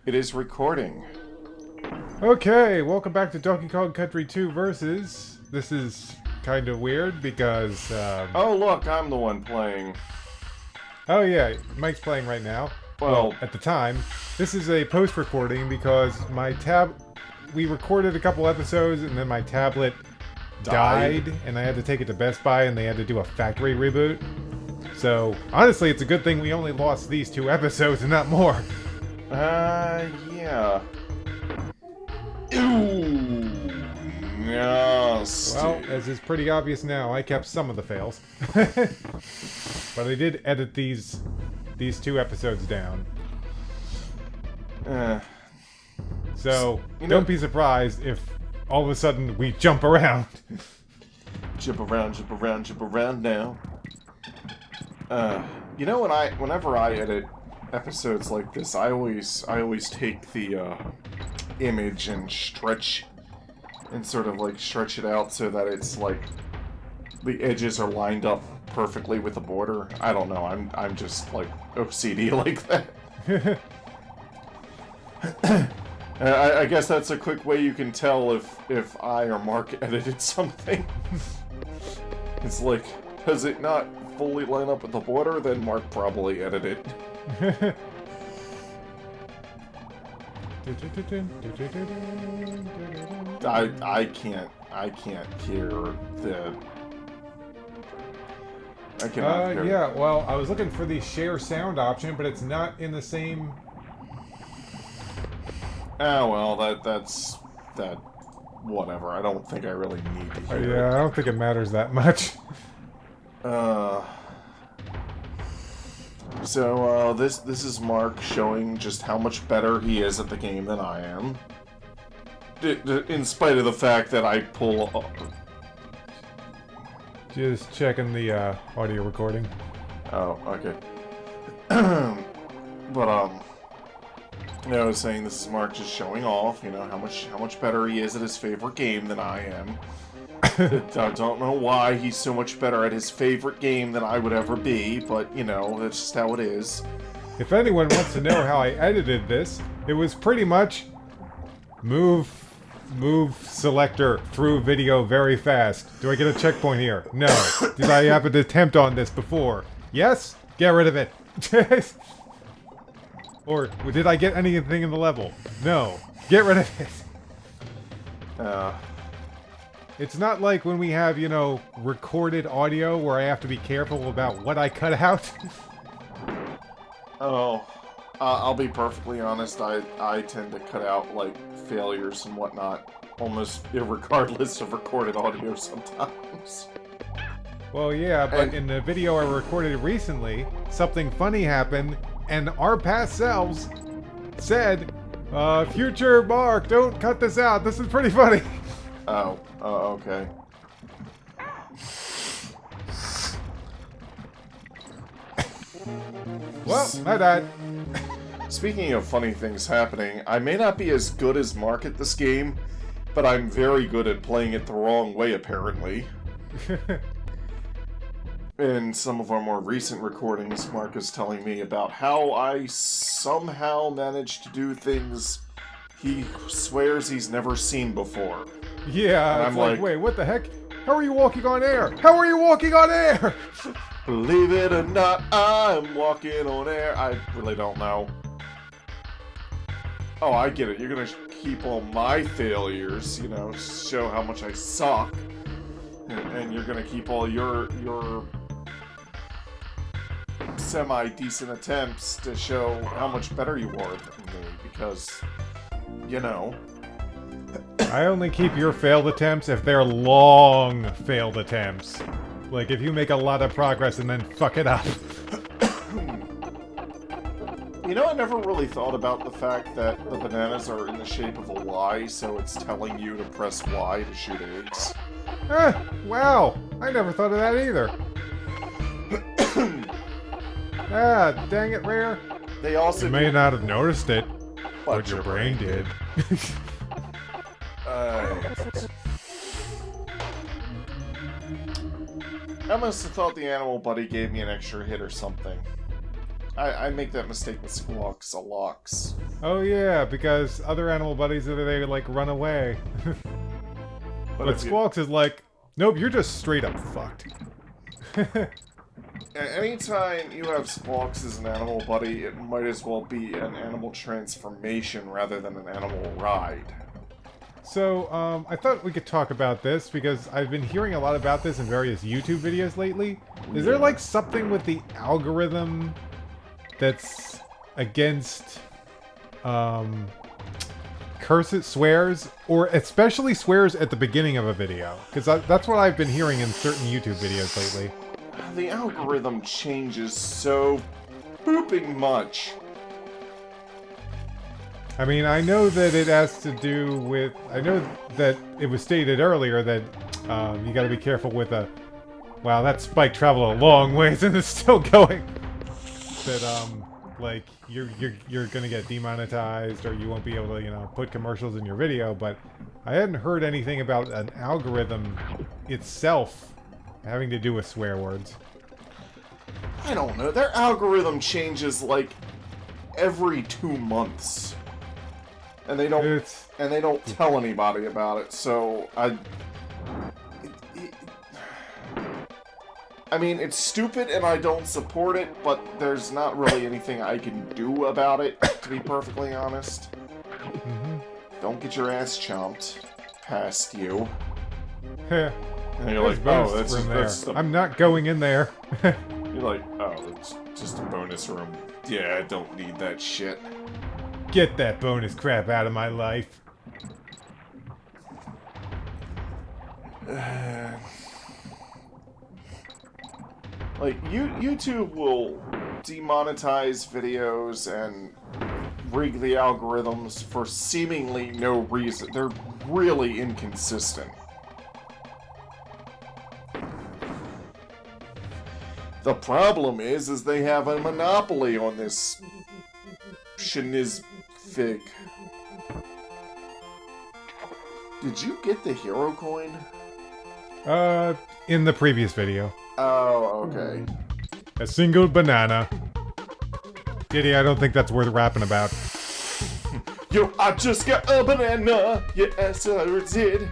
It is recording. Okay, welcome back to Donkey Kong Country 2 Versus. This is kind of weird because, Oh, look, I'm the one playing. Oh yeah, Mike's playing right now. Well, at the time. This is a post-recording because we recorded a couple episodes and then my tablet died and I had to take it to Best Buy and they had to do a factory reboot. So, honestly, it's a good thing we only lost these 2 episodes and not more. Yeah. Ooh, nasty. Well, as is pretty obvious now, I kept some of the fails. But I did edit these 2 episodes down. So, don't be surprised if all of a sudden we jump around. Jump around now. You know, whenever I edit episodes like this, I always take the image and stretch it out so that it's like the edges are lined up perfectly with the border. I don't know. I'm just like OCD like that. I guess that's a quick way you can tell if I or Mark edited something. It's like, does it not fully line up with the border? Then Mark probably edited. I can't hear the. I cannot hear. Yeah, well, I was looking for the share sound option, but it's not in the same. Oh well, that's whatever. I don't think I really need to hear. Yeah, I don't think it matters that much. So this is Mark showing just how much better he is at the game than I am. In spite of the fact that I pull. Just checking the audio recording. Oh, okay. But I was saying this is Mark just showing off, you know, how much better he is at his favorite game than I am. I don't know why he's so much better at his favorite game than I would ever be, but, you know, that's just how it is. If anyone wants to know how I edited this, it was pretty much move selector through video very fast. Do I get a checkpoint here? No. Did I have an attempt on this before? Yes? Get rid of it. Or did I get anything in the level? No. Get rid of it. It's not like when we have, you know, recorded audio where I have to be careful about what I cut out. I'll be perfectly honest, I tend to cut out, like, failures and whatnot, almost regardless of recorded audio sometimes. Well, yeah, but in the video I recorded recently, something funny happened, and our past selves said, future Mark, don't cut this out, this is pretty funny. Oh, okay. Well, my bad. Speaking of funny things happening, I may not be as good as Mark at this game, but I'm very good at playing it the wrong way, apparently. In some of our more recent recordings, Mark is telling me about how I somehow managed to do things he swears he's never seen before. Yeah, I'm like, wait, what the heck? How are you walking on air? How are you walking on air? Believe it or not, I'm walking on air. I really don't know. Oh, I get it. You're gonna keep all my failures, you know, show how much I suck. And you're gonna keep all your semi-decent attempts to show how much better you are than me, because, you know. I only keep your failed attempts if they're long failed attempts. Like, if you make a lot of progress and then fuck it up. You know, I never really thought about the fact that the bananas are in the shape of a Y, so it's telling you to press Y to shoot eggs. Wow! I never thought of that either. Dang it, Rare. They also You may not have noticed it, but your brain did. I must have thought the animal buddy gave me an extra hit or something. I make that mistake with squawks a lot. Oh yeah, because other animal buddies, they like run away. But if you- Squawks is like, nope, you're just straight up fucked. Anytime you have Squawks as an animal buddy, it might as well be an animal transformation rather than an animal ride. So, I thought we could talk about this because I've been hearing a lot about this in various YouTube videos lately. Is there like something with the algorithm that's against, curses, swears, or especially swears at the beginning of a video? Because that's what I've been hearing in certain YouTube videos lately. The algorithm changes so pooping much. I mean, I know that it has to do with... I know that it was stated earlier that you gotta be careful with a... Wow, that spike traveled a long ways and it's still going! That, like, you're gonna get demonetized or you won't be able to, you know, put commercials in your video, but I hadn't heard anything about an algorithm itself having to do with swear words. I don't know. Their algorithm changes like every 2 months. And they don't tell anybody about it, so I mean, it's stupid and I don't support it, but there's not really anything I can do about it, to be perfectly honest. Don't get your ass chomped past you. And you're like, oh, that's I'm not going in there. You're like, oh, it's just a bonus room. Yeah, I don't need that shit. Get that bonus crap out of my life. Like, YouTube will demonetize videos and rig the algorithms for seemingly no reason. They're really inconsistent. The problem is they have a monopoly on this fig. Did you get the hero coin? In the previous video. Oh, okay. A single banana. Diddy, I don't think that's worth rapping about. Yo, I just got a banana. Yes, I did.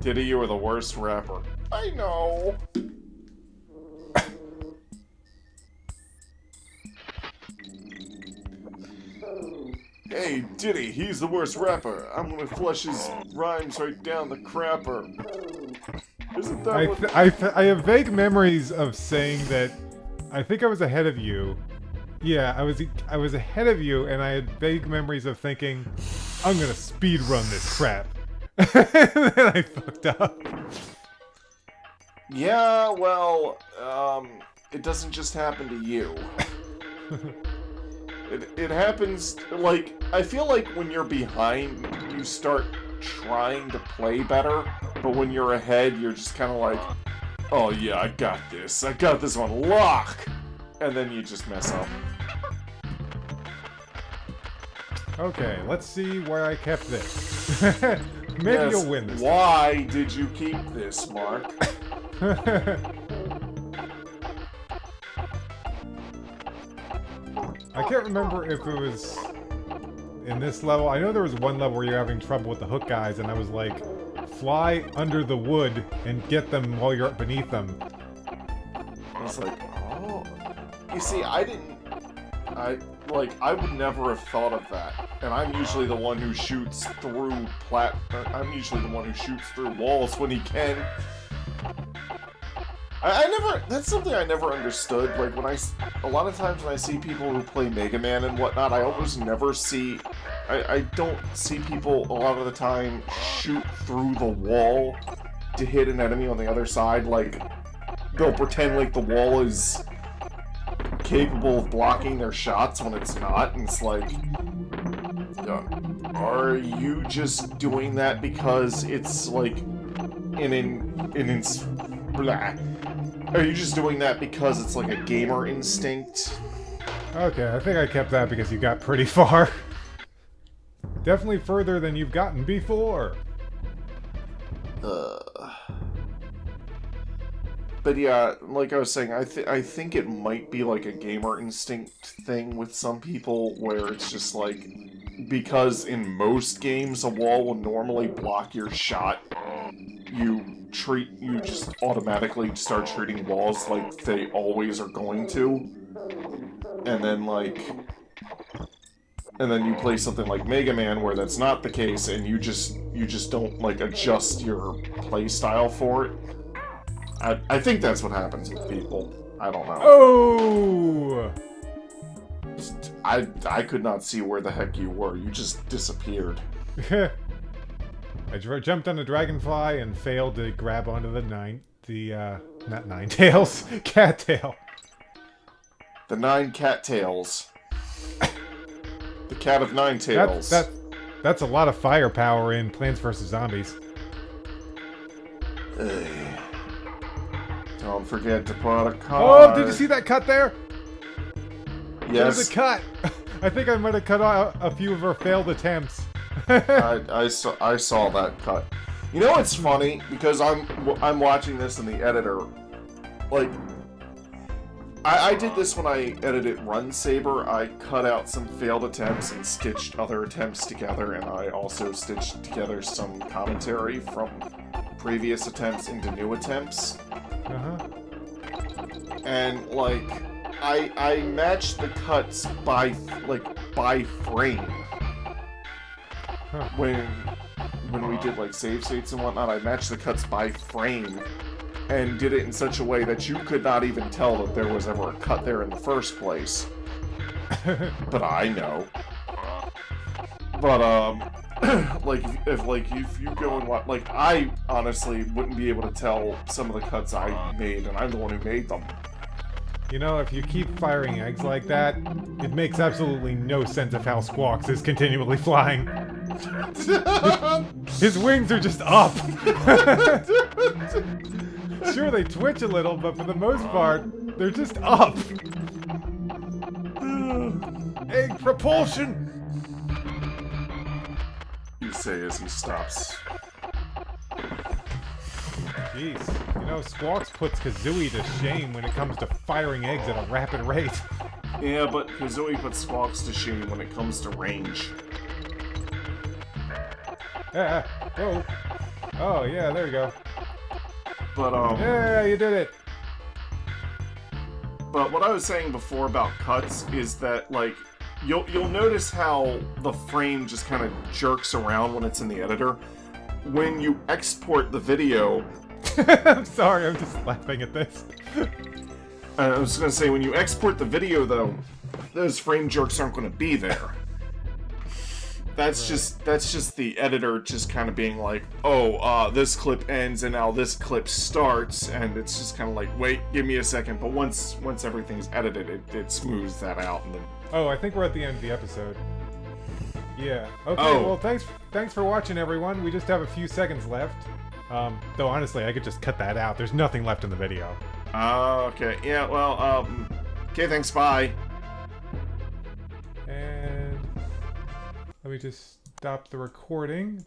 Diddy, you were the worst rapper. I know. Hey, Diddy, he's the worst rapper. I'm gonna flush his rhymes right down the crapper. Isn't that what... I have vague memories of saying that I think I was ahead of you. Yeah, I was ahead of you, and I had vague memories of thinking, I'm gonna speed run this crap. And then I fucked up. Yeah, well, it doesn't just happen to you. It happens, like, I feel like when you're behind, you start trying to play better, but when you're ahead, you're just kind of like, oh yeah, I got this on lock! And then you just mess up. Okay, let's see where I kept this. Maybe Yes, you'll win this. Why did you keep this, Mark? I can't remember if it was in this level. I know there was one level where you're having trouble with the hook guys, and I was like, fly under the wood and get them while you're beneath them. I was like, oh. You see, I would never have thought of that. And I'm usually the one who shoots through I'm usually the one who shoots through walls when he can. That's something I never understood. Like, a lot of times when I see people who play Mega Man and whatnot, I almost never see, I don't see people a lot of the time shoot through the wall to hit an enemy on the other side. Like, they'll pretend like the wall is capable of blocking their shots when it's not, and it's like, are you just doing that because it's like blah. Are you just doing that because it's like a gamer instinct? Okay, I think I kept that because you got pretty far. Definitely further than you've gotten before. But yeah, like I was saying, I think it might be like a gamer instinct thing with some people, where it's just like, because in most games a wall will normally block your shot, you just automatically start treating walls like they always are going to, and then you play something like Mega Man where that's not the case, and you just don't like adjust your play style for it. I think that's what happens with people. I don't know. Oh! I could not see where the heck you were. You just disappeared. I jumped on the dragonfly and failed to grab onto not nine tails, cattail. The 9 cattails. The cat of 9 tails. That's a lot of firepower in Plants vs. Zombies. Don't forget to put a cut. Oh, did you see that cut there? Yes. There's a cut. I think I might have cut out a few of our failed attempts. I saw that cut. You know what's funny? Because I'm watching this in the editor. Like, I did this when I edited Run Saber. I cut out some failed attempts and stitched other attempts together, and I also stitched together some commentary from previous attempts into new attempts. Uh-huh. And like, I matched the cuts by frame. Huh. When we did like save states and whatnot, I matched the cuts by frame and did it in such a way that you could not even tell that there was ever a cut there in the first place. But I know. But if you go and watch, like, I honestly wouldn't be able to tell some of the cuts I made, and I'm the one who made them. You know, if you keep firing eggs like that, it makes absolutely no sense of how Squawks is continually flying. His wings are just up. Sure, they twitch a little, but for the most part, they're just up. Egg propulsion! You say as he stops. Jeez, you know, Squawks puts Kazooie to shame when it comes to firing eggs at a rapid rate. Yeah, but Kazooie puts Squawks to shame when it comes to range. Yeah, whoa. Oh, yeah, there you go. But, Yeah, you did it! But what I was saying before about cuts is that, like, you'll notice how the frame just kind of jerks around when it's in the editor. When you export the video... I'm sorry, I'm just laughing at this. I was going to say, when you export the video, though, those frame jerks aren't going to be there. That's just the editor just kind of being like, oh, this clip ends and now this clip starts, and it's just kind of like, wait, give me a second. But once everything's edited, it smooths that out, and then... Oh, I think we're at the end of the episode. Yeah. Okay. Oh. Well, thanks for watching, everyone. We just have a few seconds left. Though honestly, I could just cut that out. There's nothing left in the video. Okay. Yeah. Well. Okay. Thanks. Bye. And let me just stop the recording.